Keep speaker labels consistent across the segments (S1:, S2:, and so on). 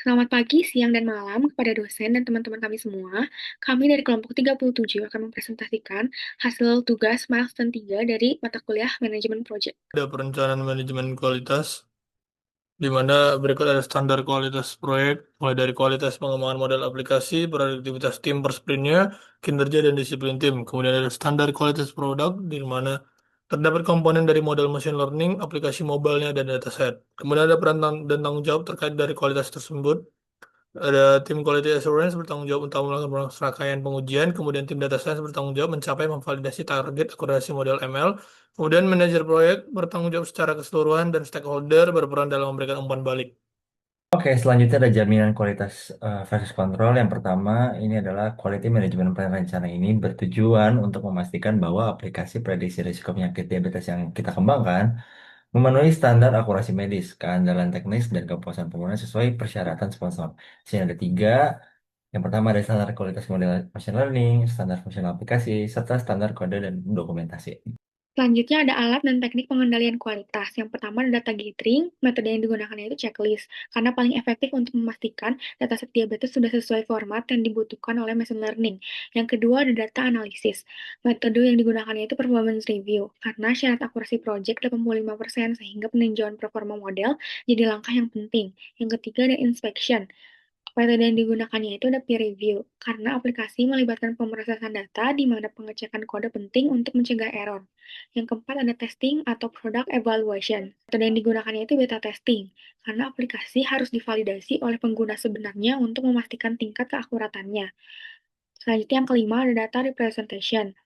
S1: Selamat pagi, siang, dan malam kepada dosen dan teman-teman kami semua. Kami dari kelompok 37 akan mempresentasikan hasil tugas milestone 3 dari mata kuliah Manajemen Project.
S2: Ada perencanaan manajemen kualitas, di mana berikut ada standar kualitas proyek, mulai dari kualitas pengembangan model aplikasi, produktivitas tim per sprintnya, kinerja dan disiplin tim. Kemudian ada standar kualitas produk, di mana terdapat komponen dari model machine learning, aplikasi mobilenya, dan dataset. Kemudian ada peran dan tanggung jawab terkait dari kualitas tersebut. Ada tim quality assurance bertanggung jawab untuk melakukan serangkaian pengujian, kemudian tim data science bertanggung jawab mencapai memvalidasi target akurasi model ML, kemudian manajer proyek bertanggung jawab secara keseluruhan dan stakeholder berperan dalam memberikan umpan balik.
S3: Oke, selanjutnya ada jaminan kualitas versus kontrol. Yang pertama, ini adalah quality management plan. Rencana ini bertujuan untuk memastikan bahwa aplikasi prediksi risiko penyakit diabetes yang kita kembangkan memenuhi standar akurasi medis, keandalan teknis, dan kepuasan pengguna sesuai persyaratan sponsor. Sini ada tiga. Yang pertama ada standar kualitas model machine learning, standar fungsional aplikasi, serta standar kode dan dokumentasi.
S1: Selanjutnya ada alat dan teknik pengendalian kualitas. Yang pertama ada data gathering, metode yang digunakan yaitu checklist, karena paling efektif untuk memastikan dataset diabetes sudah sesuai format yang dibutuhkan oleh machine learning. Yang kedua ada data analisis. Metode yang digunakan yaitu performance review, karena syarat akurasi project 85% sehingga peninjauan performa model jadi langkah yang penting. Yang ketiga ada inspection. Metode yang digunakannya itu ada peer review, karena aplikasi melibatkan pemrosesan data di mana pengecekan kode penting untuk mencegah error. Yang keempat ada testing atau product evaluation. Metode yang digunakannya itu beta testing, karena aplikasi harus divalidasi oleh pengguna sebenarnya untuk memastikan tingkat keakuratannya. Selanjutnya yang kelima ada data representation.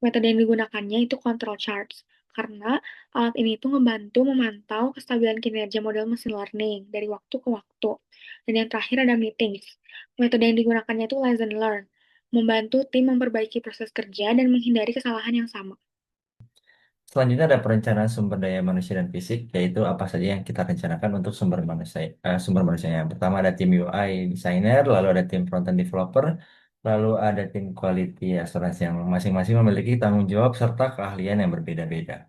S1: Metode yang digunakannya itu control charts, karena alat ini itu membantu memantau kestabilan kinerja model machine learning dari waktu ke waktu. Dan yang terakhir ada meetings. Metode yang digunakannya itu lesson learn, membantu tim memperbaiki proses kerja dan menghindari kesalahan yang sama.
S3: Selanjutnya ada perencanaan sumber daya manusia dan fisik, yaitu apa saja yang kita rencanakan untuk sumber manusianya. Yang pertama ada tim UI designer, lalu ada tim frontend developer, lalu ada tim quality assurance yang masing-masing memiliki tanggung jawab serta keahlian yang berbeda-beda.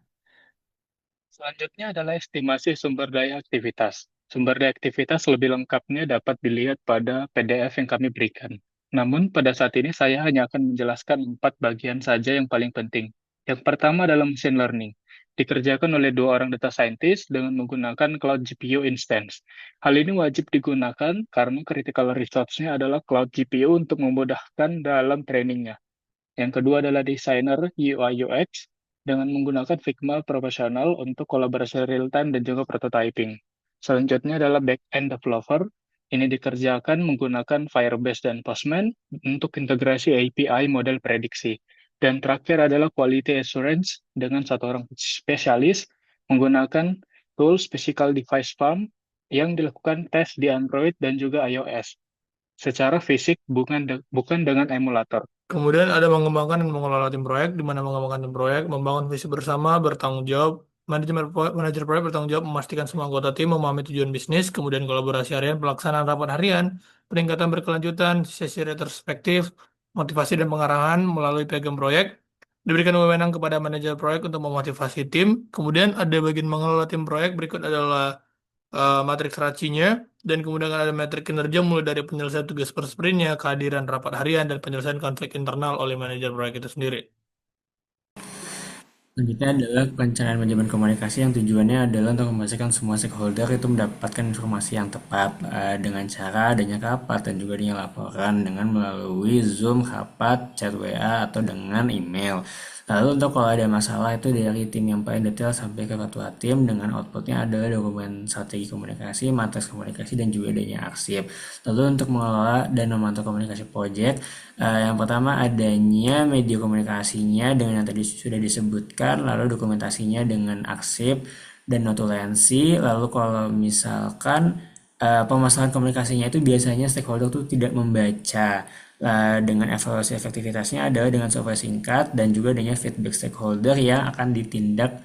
S4: Selanjutnya adalah estimasi sumber daya aktivitas. Sumber daya aktivitas lebih lengkapnya dapat dilihat pada PDF yang kami berikan. Namun, pada saat ini saya hanya akan menjelaskan 4 bagian saja yang paling penting. Yang pertama adalah machine learning. Dikerjakan oleh 2 orang data scientist dengan menggunakan Cloud GPU instance. Hal ini wajib digunakan karena critical resource-nya adalah Cloud GPU untuk memudahkan dalam trainingnya. Yang kedua adalah desainer UI UX dengan menggunakan Figma profesional untuk kolaborasi real-time dan juga prototyping. Selanjutnya adalah back-end developer. Ini dikerjakan menggunakan Firebase dan Postman untuk integrasi API model prediksi. Dan terakhir adalah quality assurance dengan 1 orang spesialis menggunakan tools physical device farm yang dilakukan tes di Android dan juga iOS secara fisik bukan dengan emulator.
S2: Kemudian ada mengembangkan dan mengelola tim proyek, di mana mengembangkan tim proyek, membangun visi bersama, bertanggung jawab, manajer proyek bertanggung jawab memastikan semua anggota tim memahami tujuan bisnis, kemudian kolaborasi harian, pelaksanaan rapat harian, peningkatan berkelanjutan, sesi retrospektif, motivasi dan pengarahan melalui piagam proyek, diberikan wewenang kepada manajer proyek untuk memotivasi tim, kemudian ada bagian mengelola tim proyek, berikut adalah matriks racinya, dan kemudian ada metrik kinerja mulai dari penyelesaian tugas per sprintnya, kehadiran rapat harian, dan penyelesaian konflik internal oleh manajer proyek itu sendiri.
S5: Selanjutnya adalah perencanaan manajemen komunikasi yang tujuannya adalah untuk memastikan semua stakeholder itu mendapatkan informasi yang tepat dengan cara adanya rapat dan juga adanya laporan dengan melalui Zoom, rapat, chat WA, atau dengan email. Lalu untuk kalau ada masalah itu dari tim yang paling detail sampai ke ketua tim dengan outputnya adalah dokumen strategi komunikasi, matriks komunikasi, dan juga adanya arsip. Lalu untuk mengelola dan memantau komunikasi project, yang pertama adanya media komunikasinya dengan yang tadi sudah disebutkan, lalu dokumentasinya dengan arsip dan notulensi. Lalu kalau misalkan permasalahan komunikasinya itu biasanya stakeholder tuh tidak membaca. Dengan evaluasi efektivitasnya adalah dengan survei singkat dan juga adanya feedback stakeholder yang akan ditindak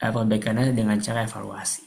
S5: perbaikannya dengan cara evaluasi.